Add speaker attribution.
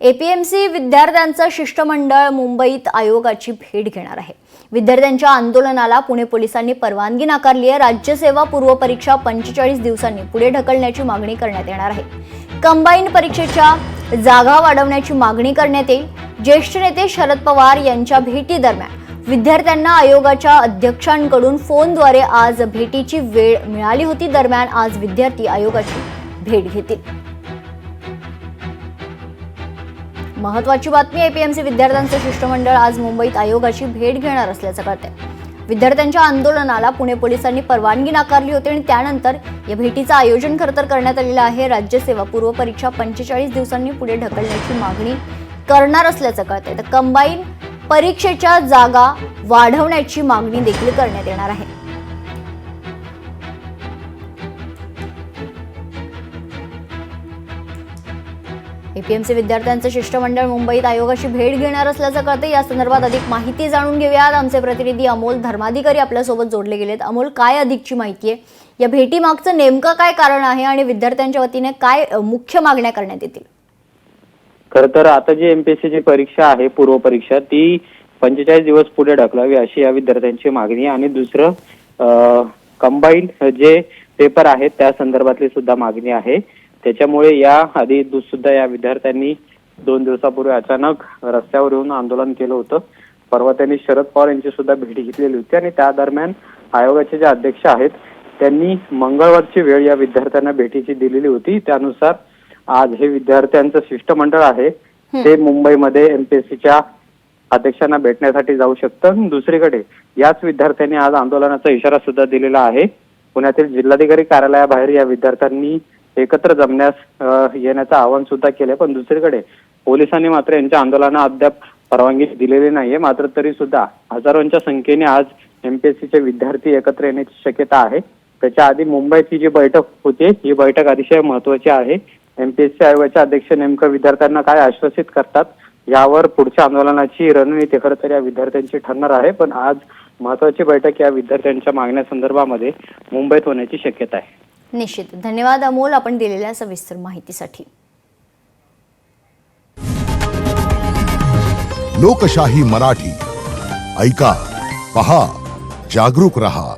Speaker 1: APMC विद्यार्थ्यांचं शिष्टमंडळ मुंबईत आयोगाची भेट घेणार आहे। विद्यार्थ्यांच्या आंदोलनाला पुणे पोलिसांनी परवानगी नाकारली आहे। राज्यसेवा पूर्व परीक्षा 45 दिवसांनी पुढे ढकलण्याची मागणी करण्यात येणार आहे। कंबाईन परीक्षेच्या जागा वाढवण्याची मागणी करण्यात येईल। ज्येष्ठ नेते शरद पवार यांच्या भेटी दरम्यान विद्यार्थ्यांना आयोगाच्या अध्यक्षांकडून फोनद्वारे आज भेटीची वेळ मिळाली होती। दरम्यान आज विद्यार्थी आयोगाची भेट घेतील। महत्त्वाची बातमी, एपीएमसी विद्यार्थ्यांचं शिष्टमंडळ आज मुंबईत आयोगाची भेट घेणार असल्याचं कळतंय। विद्यार्थ्यांच्या आंदोलनाला पुणे पोलिसांनी परवानगी नाकारली होती आणि त्यानंतर या भेटीचं आयोजन खरंतर करण्यात आलेलं आहे। राज्यसेवा पूर्व परीक्षा 45 दिवसांनी पुढे ढकलण्याची मागणी करणार असल्याचं कळतंय। तर कंबाईन परीक्षेच्या जागा वाढवण्याची मागणी देखील करण्यात येणार आहे। एपीएमसी विद्यार्थ्यांचं शिष्टमंडळ मुंबईत आयोगाची भेट घेणार असल्याचं कळतंय। या संदर्भात अधिक माहिती जाणून घेऊयात। आमचे प्रतिनिधी अमोल धर्माधिकारी आपल्या सोबत जोडले गेलेत। अमोल, काय अधिकची माहिती आहे? या भेटीमागचं नेमकं काय कारण आहे आणि विद्यार्थ्यांच्या वतीने काय मुख्य मागण्या करण्यात येतील?
Speaker 2: खरं तर आता जी एमपीएससीची परीक्षा आहे, पूर्व परीक्षा, ती 45 दिवस पुढे ढकलावी अशी या विद्यार्थ्यांची मागणी आहे। आणि दुसरं कंबाईन जे पेपर आहेत त्या संदर्भातली सुद्धा मागणी आहे। त्याच्यामुळे या आधी सुद्धा या विद्यार्थ्यांनी 2 दिवसापूर्वी अचानक रस्त्यावर येऊन आंदोलन केलं होतं। परवा त्यांनी शरद पवार यांची सुद्धा भेट घेतलेली होती आणि त्या दरम्यान आयोगाचे जे अध्यक्ष आहेत त्यांनी मंगळवारची वेळ या विद्यार्थ्यांना भेटीची दिलेली होती। त्यानुसार आज हे विद्यार्थ्यांचं शिष्टमंडळ आहे ते मुंबईमध्ये एमपीएससीच्या अध्यक्षांना भेटण्यासाठी जाऊ शकतं। दुसरीकडे याच विद्यार्थ्यांनी आज आंदोलनाचा इशारा सुद्धा दिलेला आहे। पुण्यातील जिल्हाधिकारी कार्यालयाबाहेर या विद्यार्थ्यांनी एकत्र जमण्यास येण्याचं आवाहन सुद्धा केलंय। पण दुसरीकडे पोलिसांनी मात्र यांच्या आंदोलनाला अद्याप परवानगी दिलेली नाहीये। मात्र तरी सुद्धा हजारोंच्या संख्येने आज एमपीएससीचे विद्यार्थी एकत्र येण्याची शक्यता आहे। त्याच्या आधी मुंबईत जी बैठक होती, ही बैठक अतिशय महत्वाची आहे। एमपीएससी आयोगाचे अध्यक्ष नेमकं विद्यार्थ्यांना काय आश्वासित करतात यावर पुढच्या आंदोलनाची रणनीती खरं तर या विद्यार्थ्यांची ठरणार आहे। पण आज महत्वाची बैठक या विद्यार्थ्यांच्या मागण्या संदर्भामध्ये मुंबईत होण्याची शक्यता आहे।
Speaker 1: निश्चित। धन्यवाद अमोल, आपण दिलेल्या सविस्तर माहितीसाठी।
Speaker 3: लोकशाही मराठी ऐका, पहा, जागरूक रहा।